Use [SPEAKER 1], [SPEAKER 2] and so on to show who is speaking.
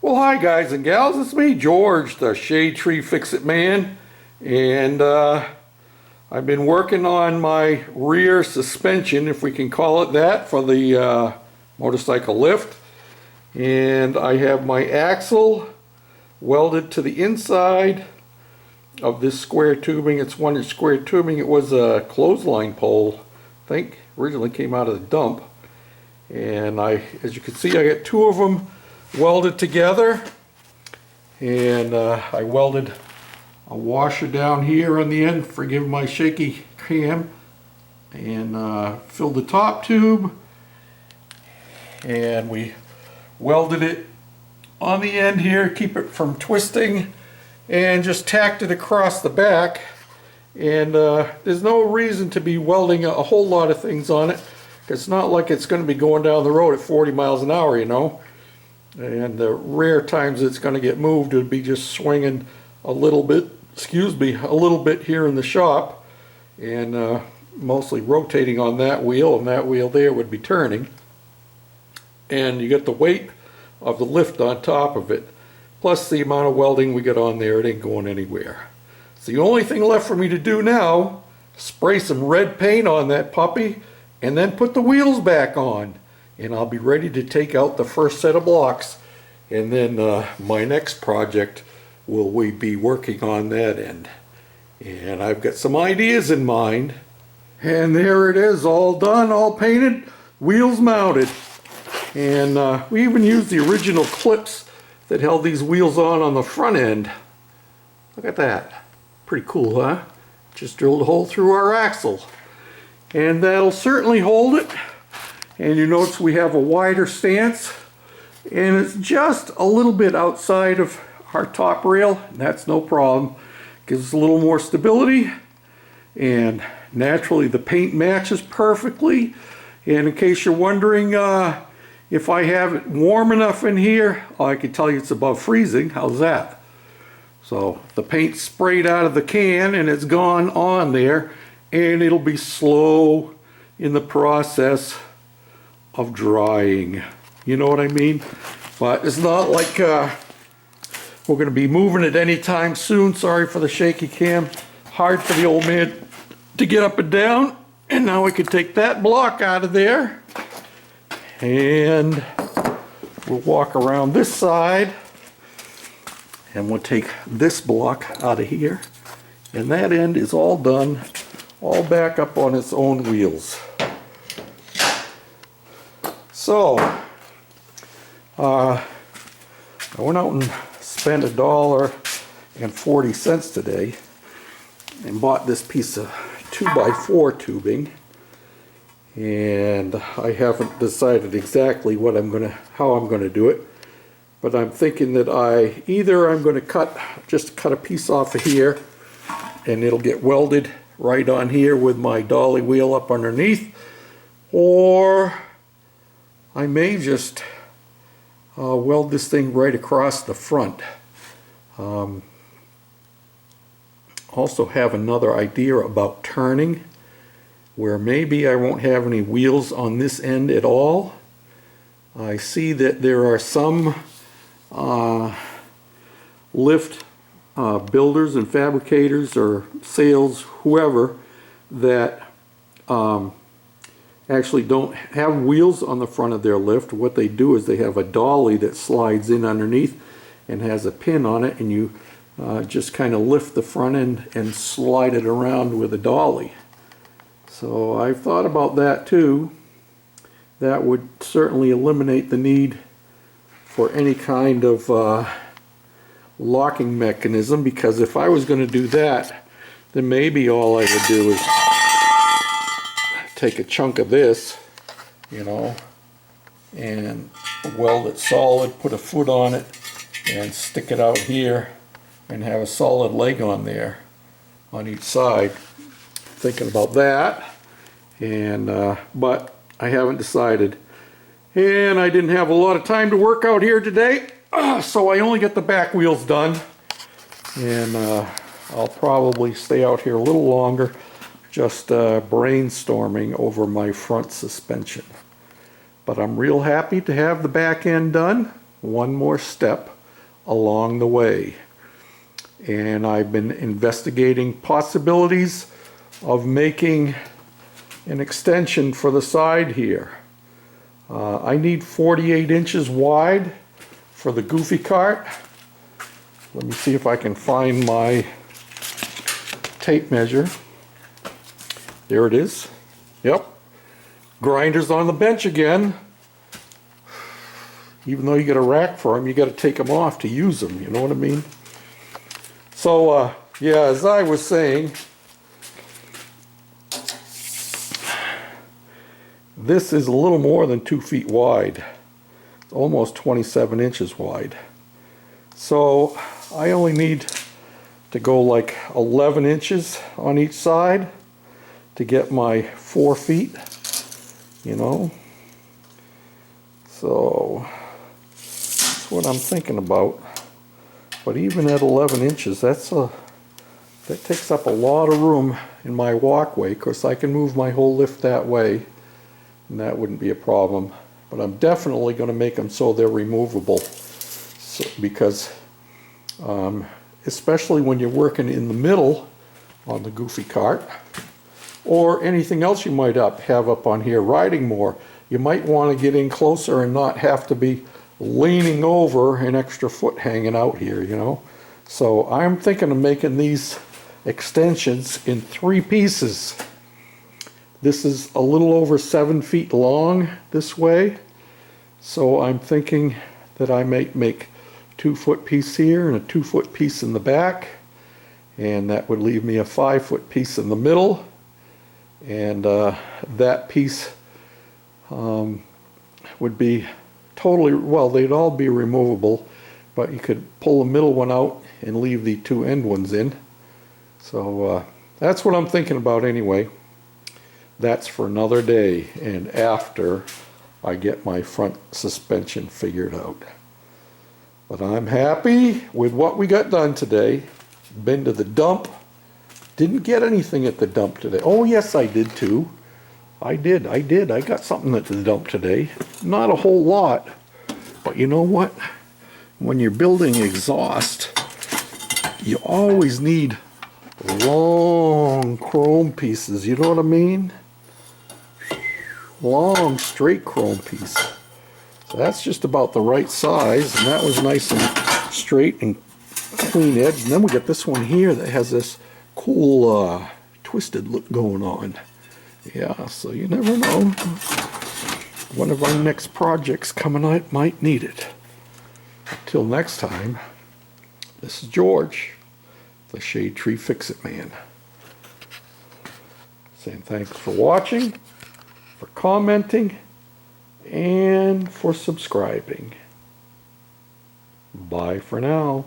[SPEAKER 1] Well, hi guys and gals, it's me, George, the Shade Tree Fix-It Man, and I've been working on my rear suspension, if we can call it that, for the motorcycle lift, and I have my axle welded to the inside of this square tubing. It's 1-inch square tubing. It was a clothesline pole, I think, originally came out of the dump, and as you can see, I got two of them welded together, and I welded a washer down here on the end, forgive my shaky cam, and filled the top tube, and we welded it on the end here, keep it from twisting, and just tacked it across the back. And there's no reason to be welding a whole lot of things on it. It's not like it's going to be going down the road at 40 miles an hour, you know. And the rare times it's going to get moved, it would be just swinging a little bit, a little bit here in the shop, and mostly rotating on that wheel, and that wheel there would be turning. And you get the weight of the lift on top of it, plus the amount of welding we get on there. It ain't going anywhere. So the only thing left for me to do now, spray some red paint on that puppy, and then put the wheels back on. And I'll be ready to take out the first set of blocks, and then my next project will be working on that end. And I've got some ideas in mind, and there it is, all done, all painted, wheels mounted. And we even used the original clips that held these wheels on the front end. Look at that, pretty cool, huh? Just drilled a hole through our axle, and that'll certainly hold it. And you notice we have a wider stance, and it's just a little bit outside of our top rail, and that's no problem. Gives us a little more stability, and naturally the paint matches perfectly. And in case you're wondering if I have it warm enough in here, I can tell you it's above freezing. How's that? So the paint sprayed out of the can and it's gone on there, and it'll be slow in the process of drying, you know what I mean? But it's not like we're going to be moving it anytime soon. Sorry for the shaky cam. Hard for the old man to get up and down. And now we can take that block out of there, and we'll walk around this side, and we'll take this block out of here, and that end is all done, all back up on its own wheels. So, I went out and spent $1.40 today and bought this piece of 2x4 tubing, and I haven't decided exactly how I'm gonna do it, but I'm thinking that I'm going to just cut a piece off of here, and it'll get welded right on here with my dolly wheel up underneath, or I may just weld this thing right across the front. Also have another idea about turning, where maybe I won't have any wheels on this end at all. I see that there are some lift builders and fabricators or sales, whoever, that actually don't have wheels on the front of their lift. What they do is they have a dolly that slides in underneath and has a pin on it, and you just kind of lift the front end and slide it around with a dolly. So I've thought about that too. That would certainly eliminate the need for any kind of locking mechanism, because if I was going to do that, then maybe all I would do is take a chunk of this, you know, and weld it solid, put a foot on it, and stick it out here, and have a solid leg on there on each side. Thinking about that, and but I haven't decided, and I didn't have a lot of time to work out here today, so I only get the back wheels done, and I'll probably stay out here a little longer, just brainstorming over my front suspension. But I'm real happy to have the back end done. one more step along the way. And I've been investigating possibilities of making an extension for the side here. I need 48 inches wide for the Goofy cart. Let me see if I can find my tape measure. There it is. Yep. Grinders on the bench again. Even though you get a rack for them, you got to take them off to use them, you know what I mean? So, yeah, as I was saying, this is a little more than 2 feet wide. It's almost 27 inches wide. So, I only need to go like 11 inches on each side to get my 4 feet, you know? So, that's what I'm thinking about. But even at 11 inches, that takes up a lot of room in my walkway. Of course, I can move my whole lift that way, and that wouldn't be a problem. But I'm definitely going to make them so they're removable, because especially when you're working in the middle on the Goofy cart, or anything else you might have up on here, riding more, you might want to get in closer and not have to be leaning over an extra foot hanging out here, you know. So I'm thinking of making these extensions in 3 pieces. This is a little over 7 feet long this way, so I'm thinking that I might make 2-foot piece here and a 2-foot piece in the back, and that would leave me a 5-foot piece in the middle, and that piece would be totally, well, they'd all be removable, but you could pull the middle one out and leave the 2 end ones in. So that's what I'm thinking about anyway. That's for another day, and after I get my front suspension figured out. But I'm happy with what we got done today. Been to the dump. Didn't get anything at the dump today. Oh yes, I did too. I did. I got something at the dump today. Not a whole lot. But you know what? When you're building exhaust, you always need long chrome pieces. You know what I mean? Long, straight chrome piece. So that's just about the right size. And that was nice and straight and clean edge. And then we got this one here that has this cool twisted look going on. Yeah, so you never know. One of our next projects coming out might need it. Until next time, this is George, the Shade Tree Fix-It Man. Saying thanks for watching, for commenting, and for subscribing. Bye for now.